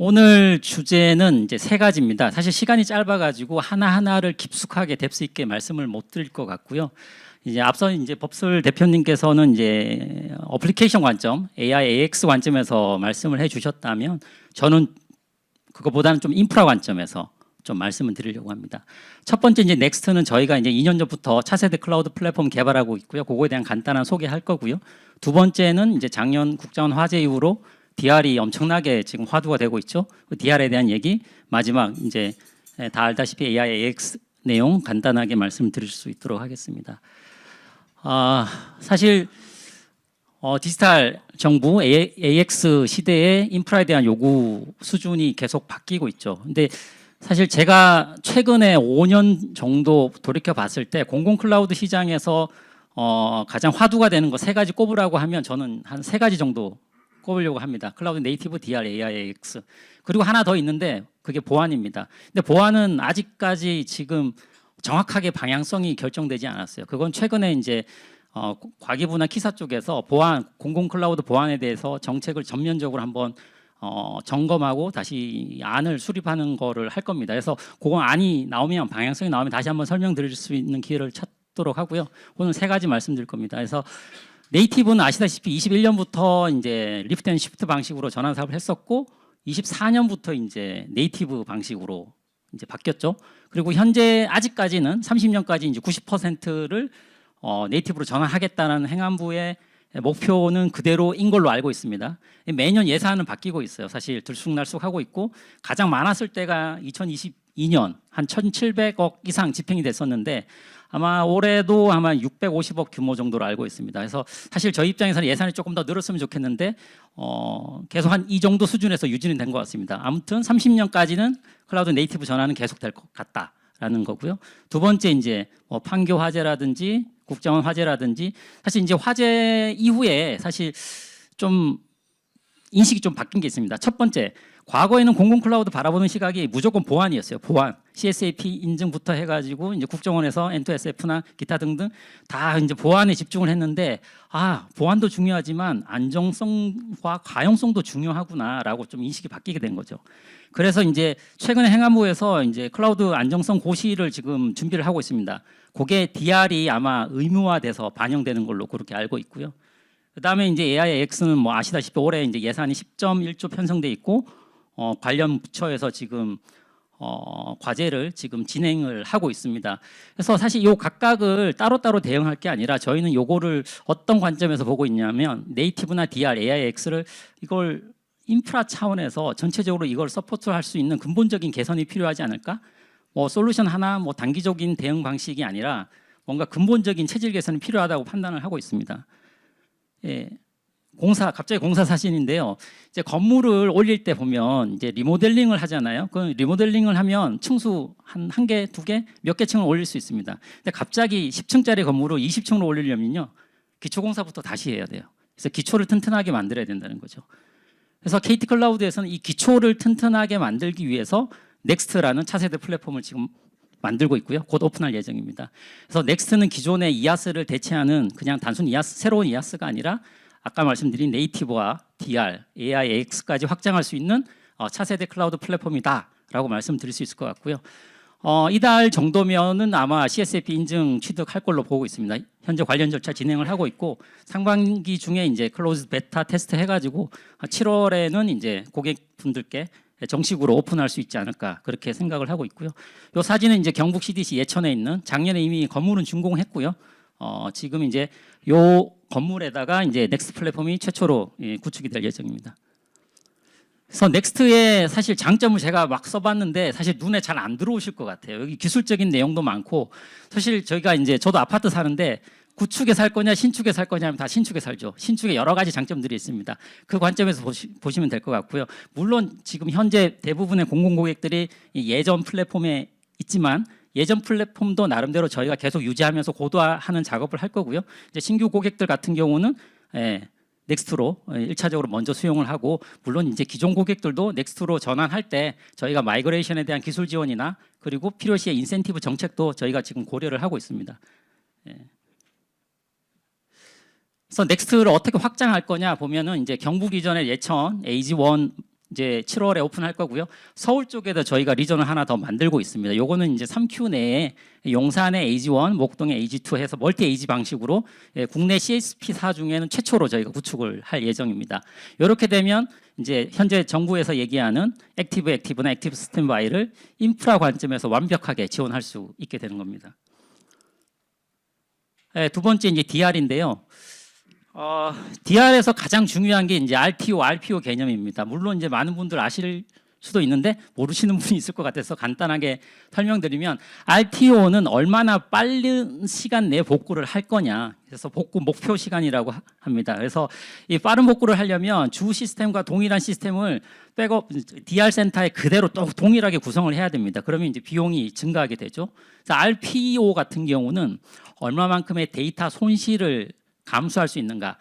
오늘 주제는 이제 세 가지입니다. 사실 시간이 짧아가지고 하나하나를 깊숙하게 뎁스 있게 말씀을 못 드릴 것 같고요. 이제 앞서 이제 법술 대표님께서는 이제 어플리케이션 관점, AI, AX 관점에서 말씀을 해주셨다면 저는 그거보다는 좀 인프라 관점에서 좀 말씀을 드리려고 합니다. 첫 번째 이제 넥스트는 저희가 이제 2년 전부터 차세대 클라우드 플랫폼 개발하고 있고요. 그거에 대한 간단한 소개할 거고요. 두 번째는 이제 작년 국정원 화제 이후로 DR이 엄청나게 지금 화두가 되고 있죠. 그 DR에 대한 얘기, 마지막 이제 다 알다시피 AI, AX 내용 간단하게 말씀드릴 수 있도록 하겠습니다. 사실 디지털 정부 AX 시대의 인프라에 대한 요구 수준이 계속 바뀌고 있죠. 근데 사실 제가 최근에 5년 정도 돌이켜 봤을 때 공공 클라우드 시장에서 가장 화두가 되는 거 세 가지 꼽으라고 하면 저는 한 세 가지 정도 꼽으려고 합니다. 클라우드 네이티브, DR, AI, AX. 그리고 하나 더 있는데 그게 보안입니다. 근데 보안은 아직까지 지금 정확하게 방향성이 결정되지 않았어요. 그건 최근에 이제 과기부나 키사 쪽에서 보안, 공공 클라우드 보안에 대해서 정책을 전면적으로 한번 점검하고 다시 안을 수립하는 거를 할 겁니다. 그래서 그거 안이 나오면, 방향성이 나오면 다시 한번 설명드릴 수 있는 기회를 찾도록 하고요. 오늘 세 가지 말씀드릴 겁니다. 그래서 네이티브는 아시다시피 21년부터 이제 리프트 앤 시프트 방식으로 전환 사업을 했었고 24년부터 이제 네이티브 방식으로 이제 바뀌었죠. 그리고 현재 아직까지는 30년까지 이제 90%를 네이티브로 전환하겠다는 행안부의 목표는 그대로인 걸로 알고 있습니다. 매년 예산은 바뀌고 있어요. 사실 들쑥날쑥하고 있고 가장 많았을 때가 2022년 한 1,700억 이상 집행이 됐었는데 아마 올해도 아마 650억 규모 정도로 알고 있습니다. 그래서 사실 저희 입장에서는 예산이 조금 더 늘었으면 좋겠는데 계속 한 이 정도 수준에서 유지는 된 것 같습니다. 아무튼 30년까지는 클라우드 네이티브 전환은 계속될 것 같다라는 거고요. 두 번째 이제 판교 화재라든지 국정원 화재라든지 사실 이제 화재 이후에 사실 좀 인식이 좀 바뀐 게 있습니다. 첫 번째, 과거에는 공공 클라우드 바라보는 시각이 무조건 보안이었어요. 보안, CSAP 인증부터 해가지고 이제 국정원에서 N2SF나 기타 등등 다 이제 보안에 집중을 했는데 보안도 중요하지만 안정성과 가용성도 중요하구나라고 좀 인식이 바뀌게 된 거죠. 그래서 이제 최근에 행안부에서 이제 클라우드 안정성 고시를 지금 준비를 하고 있습니다. 그게 DR이 아마 의무화돼서 반영되는 걸로 그렇게 알고 있고요. 그다음에 이제 AIX는 뭐 아시다시피 올해 이제 예산이 10.1조 편성돼 있고 관련 부처에서 지금 과제를 지금 진행을 하고 있습니다. 그래서 사실 요 각각을 따로따로 대응할 게 아니라 저희는 요거를 어떤 관점에서 보고 있냐면 네이티브나 DR, AIX를 이걸 인프라 차원에서 전체적으로 이걸 서포트할 수 있는 근본적인 개선이 필요하지 않을까? 솔루션 하나 단기적인 대응 방식이 아니라 뭔가 근본적인 체질 개선이 필요하다고 판단을 하고 있습니다. 예, 갑자기 공사 사진인데요. 이제 건물을 올릴 때 보면 이제 리모델링을 하잖아요. 그 리모델링을 하면 층수 한 개, 두 개, 몇 개 층을 올릴 수 있습니다. 근데 갑자기 10층짜리 건물을 20층으로 올리려면요, 기초공사부터 다시 해야 돼요. 그래서 기초를 튼튼하게 만들어야 된다는 거죠. 그래서 KT 클라우드에서는 이 기초를 튼튼하게 만들기 위해서 넥스트라는 차세대 플랫폼을 지금 만들고 있고요. 곧 오픈할 예정입니다. 그래서 넥스트는 기존의 이아스를 대체하는 그냥 단순 이아스, 새로운 이아스가 아니라 아까 말씀드린 네이티브와 DR, AI, AX까지 확장할 수 있는 차세대 클라우드 플랫폼이다라고 말씀드릴 수 있을 것 같고요. 이달 정도면은 아마 CSAP 인증 취득할 걸로 보고 있습니다. 현재 관련 절차 진행을 하고 있고 상반기 중에 이제 클로즈 베타 테스트 해가지고 7월에는 이제 고객분들께 정식으로 오픈할 수 있지 않을까 그렇게 생각을 하고 있고요. 이 사진은 이제 경북 CDC 예천에 있는 작년에 이미 건물은 준공했고요. 지금 이제 요 건물에다가 이제 넥스트 플랫폼이 최초로 구축이 될 예정입니다. 그래서 넥스트의 사실 장점을 제가 막 써봤는데 사실 눈에 잘 안 들어오실 것 같아요. 여기 기술적인 내용도 많고 사실 저희가 이제 저도 아파트 사는데 구축에 살 거냐 신축에 살 거냐 하면 다 신축에 살죠. 신축에 여러 가지 장점들이 있습니다. 그 관점에서 보시면 될 것 같고요. 물론 지금 현재 대부분의 공공 고객들이 예전 플랫폼에 있지만 예전 플랫폼도 나름대로 저희가 계속 유지하면서 고도화하는 작업을 할 거고요. 이제 신규 고객들 같은 경우는 넥스트로 1차적으로 먼저 수용을 하고 물론 이제 기존 고객들도 넥스트로 전환할 때 저희가 마이그레이션에 대한 기술 지원이나 그리고 필요시의 인센티브 정책도 저희가 지금 고려를 하고 있습니다. 그래서 넥스트를 어떻게 확장할 거냐 보면은 이제 경북 이전의 예천, AG1 이제 7월에 오픈할 거고요. 서울 쪽에도 저희가 리전을 하나 더 만들고 있습니다. 요거는 이제 3Q 내에 용산의 AG1, 목동의 AG2 해서 멀티 AG 방식으로 국내 CSP사 중에는 최초로 저희가 구축을 할 예정입니다. 이렇게 되면 이제 현재 정부에서 얘기하는 액티브나 액티브 스탠바이를 인프라 관점에서 완벽하게 지원할 수 있게 되는 겁니다. 두 번째 이제 DR인데요. DR에서 가장 중요한 게 이제 RTO, RPO 개념입니다. 물론 이제 많은 분들 아실 수도 있는데 모르시는 분이 있을 것 같아서 간단하게 설명드리면 RTO는 얼마나 빠른 시간 내에 복구를 할 거냐. 그래서 복구 목표 시간이라고 합니다. 그래서 이 빠른 복구를 하려면 주 시스템과 동일한 시스템을 백업 DR 센터에 그대로 또 동일하게 구성을 해야 됩니다. 그러면 이제 비용이 증가하게 되죠. 그래서 RPO 같은 경우는 얼마만큼의 데이터 손실을 감수할 수 있는가?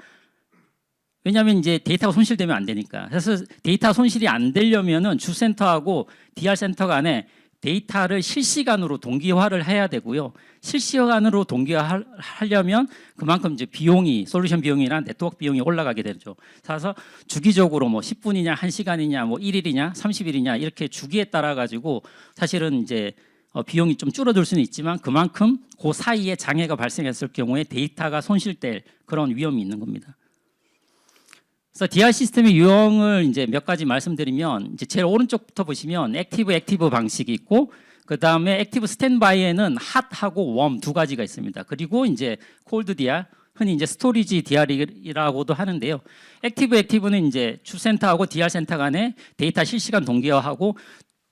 왜냐하면 이제 데이터가 손실되면 안 되니까. 그래서 데이터 손실이 안 되려면은 주센터하고 DR 센터 간에 데이터를 실시간으로 동기화를 해야 되고요. 실시간으로 동기화하려면 그만큼 이제 비용이 솔루션 비용이나 네트워크 비용이 올라가게 되죠. 그래서 주기적으로 뭐 10분이냐, 1시간이냐, 뭐 1일이냐, 30일이냐 이렇게 주기에 따라 가지고 사실은 이제 비용이 좀 줄어들 수는 있지만 그만큼 그 사이에 장애가 발생했을 경우에 데이터가 손실될 그런 위험이 있는 겁니다. 그래서 DR 시스템의 유형을 이제 몇 가지 말씀드리면 이제 제일 오른쪽부터 보시면 액티브 방식이 있고 그 다음에 액티브 스탠바이에는 핫하고 웜 두 가지가 있습니다. 그리고 이제 콜드 DR 흔히 이제 스토리지 DR이라고도 하는데요. 액티브는 이제 주센터하고 DR 센터 간에 데이터 실시간 동기화하고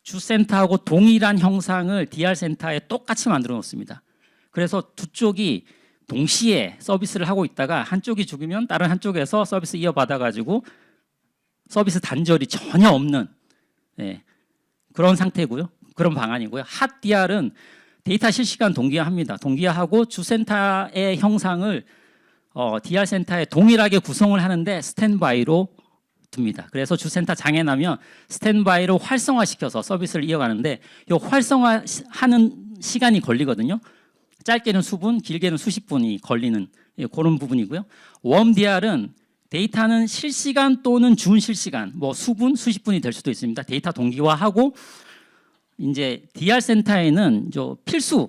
주센터하고 동일한 형상을 DR 센터에 똑같이 만들어 놓습니다. 그래서 두 쪽이 동시에 서비스를 하고 있다가 한쪽이 죽으면 다른 한쪽에서 서비스 이어받아 가지고 서비스 단절이 전혀 없는 그런 상태고요. 그런 방안이고요. 핫 DR은 데이터 실시간 동기화합니다. 동기화하고 주센터의 형상을 DR 센터에 동일하게 구성을 하는데 스탠바이로 둡니다. 그래서 주센터 장애 나면 스탠바이로 활성화시켜서 서비스를 이어가는데 이 활성화하는 시간이 걸리거든요. 짧게는 수분, 길게는 수십 분이 걸리는 그런 부분이고요. 웜 DR은 데이터는 실시간 또는 준실시간, 뭐 수분, 수십 분이 될 수도 있습니다. 데이터 동기화하고 이제 DR 센터에는 필수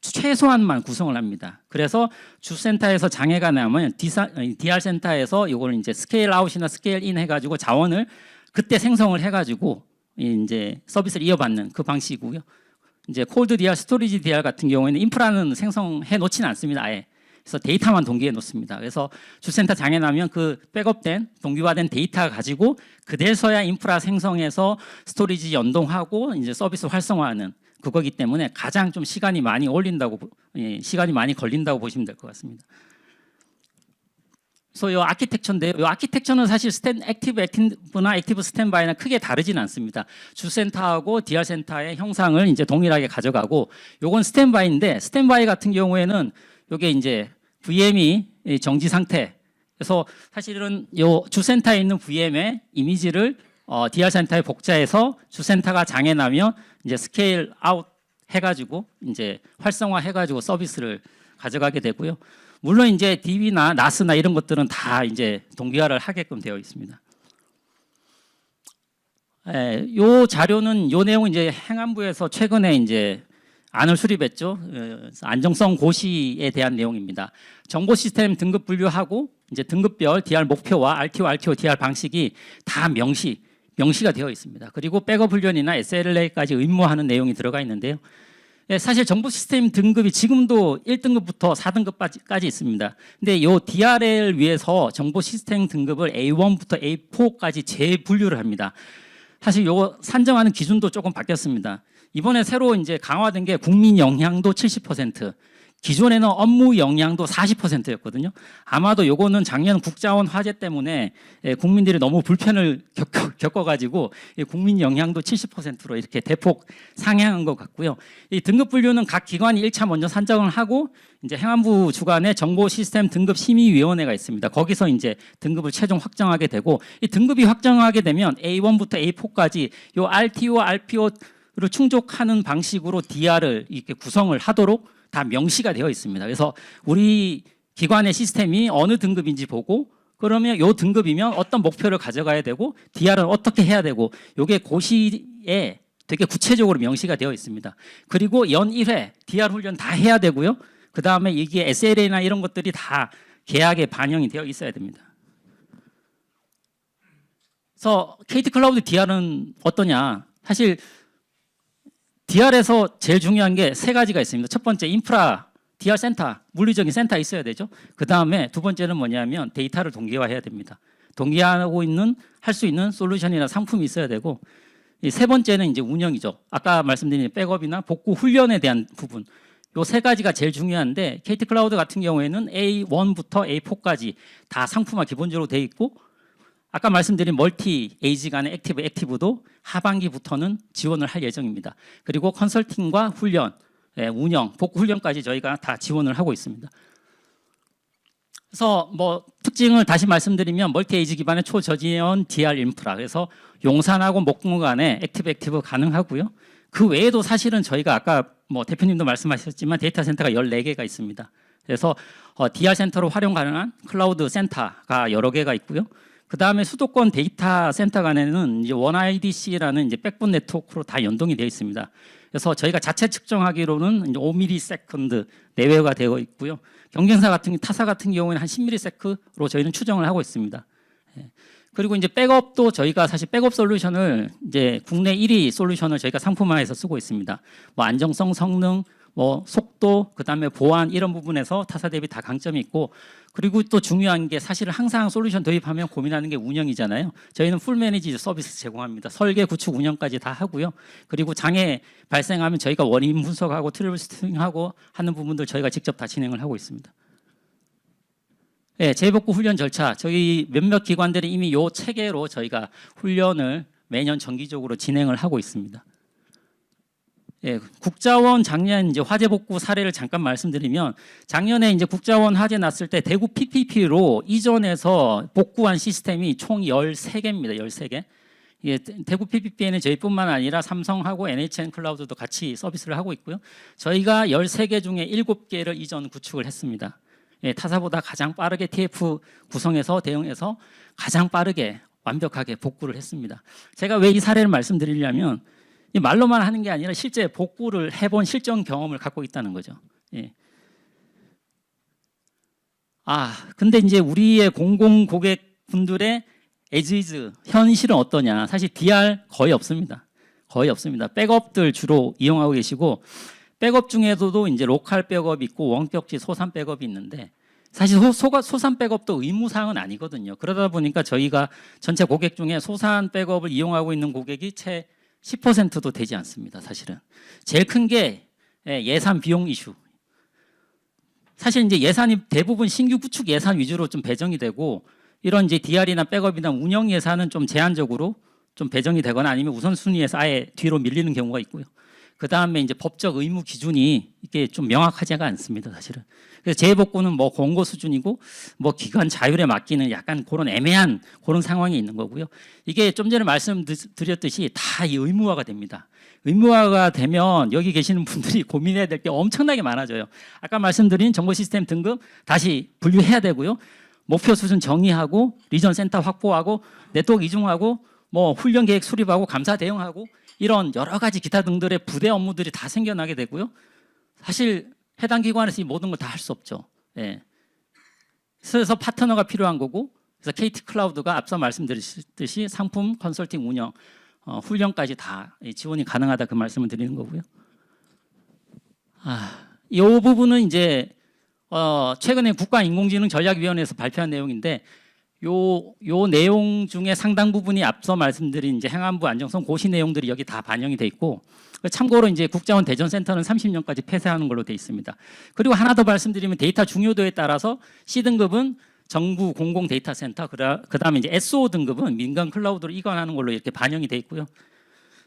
최소한만 구성을 합니다. 그래서 주센터에서 장애가 나면 DR 센터에서 이걸 이제 스케일 아웃이나 스케일 인 해가지고 자원을 그때 생성을 해가지고 이제 서비스를 이어받는 그 방식이고요. 이제 콜드 DR, 스토리지 DR 같은 경우에는 인프라는 생성해 놓지는 않습니다. 아예. 그래서 데이터만 동기해 놓습니다. 그래서 주센터 장애 나면 그 백업된 동기화된 데이터 가지고 그래서야 인프라 생성해서 스토리지 연동하고 이제 서비스 활성화하는 그거기 때문에 가장 좀 시간이 많이 걸린다고 보시면 될 것 같습니다. 그래서 이 아키텍처인데요. 이 아키텍처는 사실 액티브나 액티브 스탠바이나 크게 다르지는 않습니다. 주센터하고 DR 센터의 형상을 이제 동일하게 가져가고, 요건 스탠바이인데 스탠바이 같은 경우에는 요게 이제 VM이 정지 상태. 그래서 사실은 요 주센터에 있는 VM의 이미지를 DR 센터에 복제해서 주센터가 장애 나면 이제 스케일 아웃 해가지고 이제 활성화 해가지고 서비스를 가져가게 되고요. 물론 이제 DB나 NAS나 이런 것들은 다 이제 동기화를 하게끔 되어 있습니다. 요 자료는 요 내용 이제 행안부에서 최근에 이제 안을 수립했죠. 안정성 고시에 대한 내용입니다. 정보 시스템 등급 분류하고 이제 등급별 DR 목표와 RTO DR 방식이 다 명시가 되어 있습니다. 그리고 백업 훈련이나 SLA까지 의무화하는 내용이 들어가 있는데요. 사실 정보 시스템 등급이 지금도 1등급부터 4등급까지 있습니다. 근데 이 DR을 위해서 정보 시스템 등급을 A1부터 A4까지 재분류를 합니다. 사실 요거 산정하는 기준도 조금 바뀌었습니다. 이번에 새로 이제 강화된 게 국민 영향도 70%, 기존에는 업무 영향도 40%였거든요. 아마도 요거는 작년 국자원 화재 때문에 국민들이 너무 불편을 겪어가지고 국민 영향도 70%로 이렇게 대폭 상향한 것 같고요. 이 등급 분류는 각 기관이 1차 먼저 산정을 하고 이제 행안부 주관의 정보 시스템 등급 심의위원회가 있습니다. 거기서 이제 등급을 최종 확정하게 되고, 이 등급이 확정하게 되면 A1부터 A4까지 요 RTO, RPO를 충족하는 방식으로 DR을 이렇게 구성을 하도록 다 명시가 되어 있습니다. 그래서 우리 기관의 시스템이 어느 등급인지 보고 그러면 요 등급이면 어떤 목표를 가져가야 되고 DR은 어떻게 해야 되고 요게 고시에 되게 구체적으로 명시가 되어 있습니다. 그리고 연 1회 DR 훈련 다 해야 되고요. 그다음에 이게 SLA나 이런 것들이 다 계약에 반영이 되어 있어야 됩니다. 그래서 KT 클라우드 DR은 어떠냐? 사실 DR에서 제일 중요한 게 세 가지가 있습니다. 첫 번째 인프라 DR 센터, 물리적인 센터 있어야 되죠. 그 다음에 두 번째는 뭐냐면 데이터를 동기화해야 됩니다. 동기화하고 있는 할 수 있는 솔루션이나 상품이 있어야 되고, 이 세 번째는 이제 운영이죠. 아까 말씀드린 백업이나 복구 훈련에 대한 부분. 요 세 가지가 제일 중요한데 KT 클라우드 같은 경우에는 A1부터 A4까지 다 상품화 기본적으로 돼 있고, 아까 말씀드린 멀티 에이지 간의 액티브도 하반기부터는 지원을 할 예정입니다. 그리고 컨설팅과 훈련, 운영, 복구 훈련까지 저희가 다 지원을 하고 있습니다. 그래서 뭐 특징을 다시 말씀드리면 멀티 에이지 기반의 초저지연 DR 인프라, 그래서 용산하고 목동 간에 액티브 가능하고요. 그 외에도 사실은 저희가 아까 뭐 대표님도 말씀하셨지만 데이터 센터가 14개가 있습니다. 그래서 DR 센터로 활용 가능한 클라우드 센터가 여러 개가 있고요. 그 다음에 수도권 데이터 센터 간에는 이제 원IDC라는 이제 백본 네트워크로 다 연동이 되어 있습니다. 그래서 저희가 자체 측정하기로는 이제 5ms 내외가 되어 있고요. 경쟁사 같은 타사 같은 경우에는 한 10ms로 저희는 추정을 하고 있습니다. 그리고 이제 백업도 저희가 사실 백업 솔루션을 이제 국내 1위 솔루션을 저희가 상품화해서 쓰고 있습니다. 뭐 안정성, 성능, 뭐 속도, 그다음에 보안 이런 부분에서 타사 대비 다 강점이 있고, 그리고 또 중요한 게 사실은 항상 솔루션 도입하면 고민하는 게 운영이잖아요. 저희는 풀 매니지 서비스 제공합니다. 설계, 구축, 운영까지 다 하고요. 그리고 장애 발생하면 저희가 원인 분석하고 트러블 슈팅하고 하는 부분들 저희가 직접 다 진행을 하고 있습니다. 네, 재복구 훈련 절차 저희 몇몇 기관들이 이미 요 체계로 저희가 훈련을 매년 정기적으로 진행을 하고 있습니다. 예, 국자원 작년 이제 화재 복구 사례를 잠깐 말씀드리면, 작년에 이제 국자원 화재 났을 때 대구 PPP로 이전해서 복구한 시스템이 총 13개입니다. 13개. 예, 대구 PPP에는 저희뿐만 아니라 삼성하고 NHN 클라우드도 같이 서비스를 하고 있고요. 저희가 13개 중에 7개를 이전 구축을 했습니다. 예, 타사보다 가장 빠르게 TF 구성해서 대응해서 가장 빠르게 완벽하게 복구를 했습니다. 제가 왜 이 사례를 말씀드리려면, 이 말로만 하는 게 아니라 실제 복구를 해본 실전 경험을 갖고 있다는 거죠. 예. 근데 이제 우리의 공공 고객분들의 에즈이즈 현실은 어떠냐? 사실 DR 거의 없습니다. 거의 없습니다. 백업들 주로 이용하고 계시고, 백업 중에서도 이제 로컬 백업이 있고 원격지 소산 백업이 있는데, 사실 소산 백업도 의무사항은 아니거든요. 그러다 보니까 저희가 전체 고객 중에 소산 백업을 이용하고 있는 고객이 채 10%도 되지 않습니다. 사실은 제일 큰 게 예산 비용 이슈. 사실 이제 예산이 대부분 신규 구축 예산 위주로 좀 배정이 되고, 이런 이제 DR이나 백업이나 운영 예산은 좀 제한적으로 좀 배정이 되거나 아니면 우선순위에서 아예 뒤로 밀리는 경우가 있고요. 그 다음에 이제 법적 의무 기준이 이게 좀 명확하지가 않습니다. 사실은. 그래서 재복구는 뭐 공고 수준이고 뭐 기관 자율에 맡기는 약간 그런 애매한 그런 상황이 있는 거고요. 이게 좀 전에 말씀드렸듯이 다 이 의무화가 됩니다. 의무화가 되면 여기 계시는 분들이 고민해야 될 게 엄청나게 많아져요. 아까 말씀드린 정보 시스템 등급 다시 분류해야 되고요. 목표 수준 정의하고 리전 센터 확보하고 네트워크 이중하고 뭐 훈련 계획 수립하고 감사 대응하고 이런 여러 가지 기타 등들의 부대 업무들이 다 생겨나게 되고요. 사실 해당 기관에서 이 모든 걸 다 할 수 없죠. 예. 그래서 파트너가 필요한 거고, 그래서 KT 클라우드가 앞서 말씀드렸듯이 상품, 컨설팅, 운영, 훈련까지 다 지원이 가능하다 그 말씀을 드리는 거고요. 이 부분은 이제 최근에 국가인공지능전략위원회에서 발표한 내용인데, 요 내용 중에 상당 부분이 앞서 말씀드린 이제 행안부 안정성 고시 내용들이 여기 다 반영이 돼 있고, 참고로 이제 국자원 대전센터는 30년까지 폐쇄하는 걸로 돼 있습니다. 그리고 하나 더 말씀드리면 데이터 중요도에 따라서 C등급은 정부 공공 데이터 센터, 그다음에 이제 SO 등급은 민간 클라우드로 이관하는 걸로 이렇게 반영이 돼 있고요.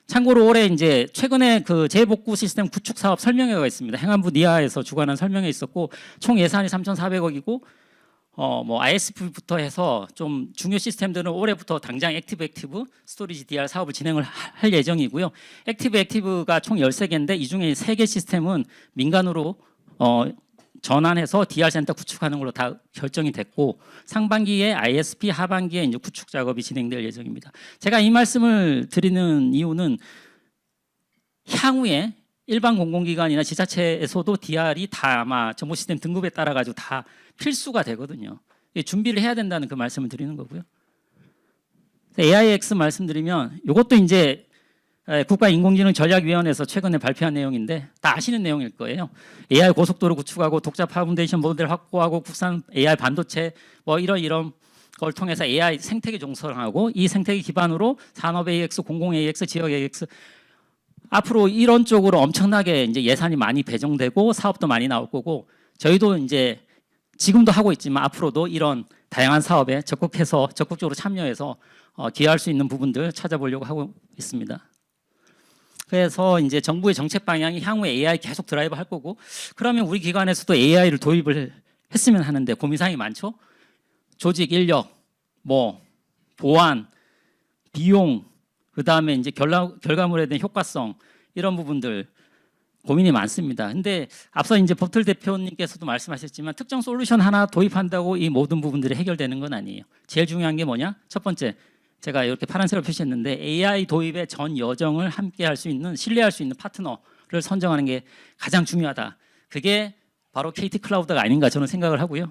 참고로 올해 이제 최근에 그 재복구 시스템 구축 사업 설명회가 있습니다. 행안부 니아에서 주관한 설명회 있었고, 총 예산이 3,400억이고 뭐 ISP부터 해서 좀 중요 시스템들은 올해부터 당장 액티브 스토리지 DR 사업을 진행을 할 예정이고요. 액티브가 총 13개인데 이 중에 3개 시스템은 민간으로 전환해서 DR 센터 구축하는 걸로 다 결정이 됐고 상반기에 ISP, 하반기에 이제 구축 작업이 진행될 예정입니다. 제가 이 말씀을 드리는 이유는 향후에 일반 공공기관이나 지자체에서도 DR이 다 아마 정보 시스템 등급에 따라 가지고 다 필수가 되거든요. 준비를 해야 된다는 그 말씀을 드리는 거고요. AIX 말씀드리면 이것도 이제 국가인공지능전략위원회에서 최근에 발표한 내용인데 다 아시는 내용일 거예요. AI 고속도로 구축하고 독자 파운데이션 모델 확보하고 국산 AI 반도체 뭐 이런 걸 통해서 AI 생태계 종설하고 이 생태계 기반으로 산업 AX, 공공 AX, 지역 AX 앞으로 이런 쪽으로 엄청나게 이제 예산이 많이 배정되고 사업도 많이 나올 거고 저희도 이제 지금도 하고 있지만 앞으로도 이런 다양한 사업에 적극적으로 참여해서 기여할 수 있는 부분들 찾아보려고 하고 있습니다. 그래서 이제 정부의 정책 방향이 향후에 AI 계속 드라이브 할 거고 그러면 우리 기관에서도 AI를 도입을 했으면 하는데 고민사항이 많죠. 조직, 인력, 뭐 보안, 비용, 그다음에 이제 결과물에 대한 효과성 이런 부분들 고민이 많습니다. 근데 앞서 이제 법틀 대표님께서도 말씀하셨지만 특정 솔루션 하나 도입한다고 이 모든 부분들이 해결되는 건 아니에요. 제일 중요한 게 뭐냐? 첫 번째 제가 이렇게 파란색으로 표시했는데 AI 도입의 전 여정을 함께 할 수 있는 신뢰할 수 있는 파트너를 선정하는 게 가장 중요하다. 그게 바로 KT 클라우드가 아닌가 저는 생각을 하고요.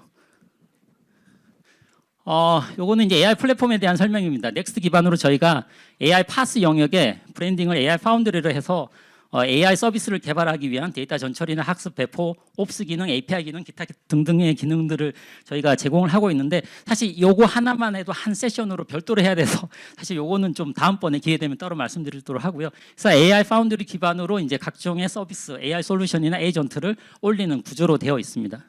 요거는 이제 AI 플랫폼에 대한 설명입니다. 넥스트 기반으로 저희가 AI 파스 영역에 브랜딩을 AI 파운드리로 해서 AI 서비스를 개발하기 위한 데이터 전처리나 학습, 배포, 옵스 기능, API 기능, 기타 등등의 기능들을 저희가 제공을 하고 있는데 사실 요거 하나만 해도 한 세션으로 별도로 해야 돼서 사실 요거는 좀 다음번에 기회 되면 따로 말씀드리도록 하고요. 그래서 AI 파운드리 기반으로 이제 각종의 서비스, AI 솔루션이나 에이전트를 올리는 구조로 되어 있습니다.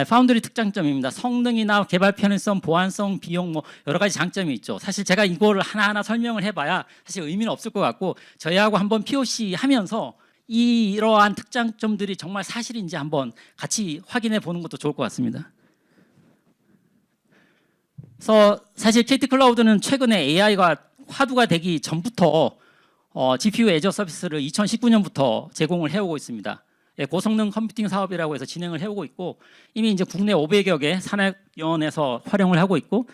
파운드리 특장점입니다. 성능이나 개발 편의성, 보안성, 비용 뭐 여러 가지 장점이 있죠. 사실 제가 이거를 하나하나 설명을 해봐야 사실 의미는 없을 것 같고 저희하고 한번 POC 하면서 이러한 특장점들이 정말 사실인지 한번 같이 확인해 보는 것도 좋을 것 같습니다. 그래서 사실 KT 클라우드는 최근에 AI가 화두가 되기 전부터 GPU 애저 서비스를 2019년부터 제공을 해오고 있습니다. 고성능 컴퓨팅 사업이라고 해서 진행을 해오고 있고 이미 이제 국내 500여 개 산학연에서 활용을 하고 있고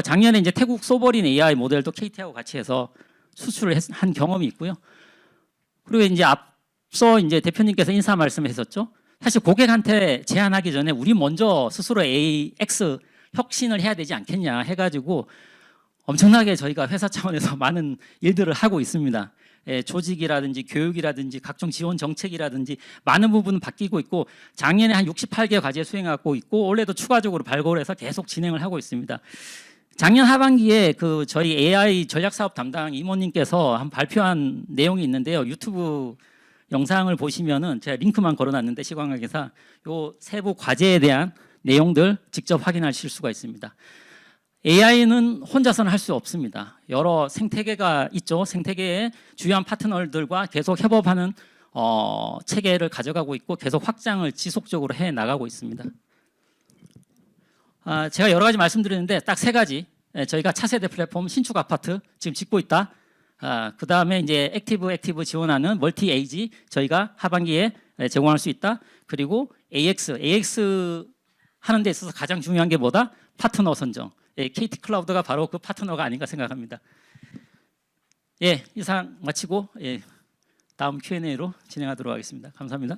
작년에 이제 태국 소버린 AI 모델도 KT하고 같이 해서 수출을 한 경험이 있고요. 그리고 이제 앞서 이제 대표님께서 인사 말씀하셨죠. 사실 고객한테 제안하기 전에 우리 먼저 스스로 AX 혁신을 해야 되지 않겠냐 해가지고 엄청나게 저희가 회사 차원에서 많은 일들을 하고 있습니다. 조직이라든지 교육이라든지 각종 지원 정책이라든지 많은 부분은 바뀌고 있고 작년에 한 68개 과제 수행하고 있고 올해도 추가적으로 발굴을 해서 계속 진행을 하고 있습니다. 작년 하반기에 그 저희 AI 전략 사업 담당 이모님께서 한 발표한 내용이 있는데요. 유튜브 영상을 보시면은 제가 링크만 걸어놨는데 시광학에서 요 세부 과제에 대한 내용들 직접 확인하실 수가 있습니다. AI는 혼자서는 할 수 없습니다. 여러 생태계가 있죠. 생태계의 주요한 파트너들과 계속 협업하는 체계를 가져가고 있고 계속 확장을 지속적으로 해 나가고 있습니다. 제가 여러 가지 말씀드리는데 딱 세 가지. 저희가 차세대 플랫폼 신축 아파트 지금 짓고 있다. 그 다음에 이제 액티브 지원하는 멀티 에이지 저희가 하반기에 제공할 수 있다. 그리고 AX 하는 데 있어서 가장 중요한 게 뭐다? 파트너 선정. KT 클라우드가 바로 그 파트너가 아닌가 생각합니다. 이상 마치고 다음 Q&A로 진행하도록 하겠습니다. 감사합니다.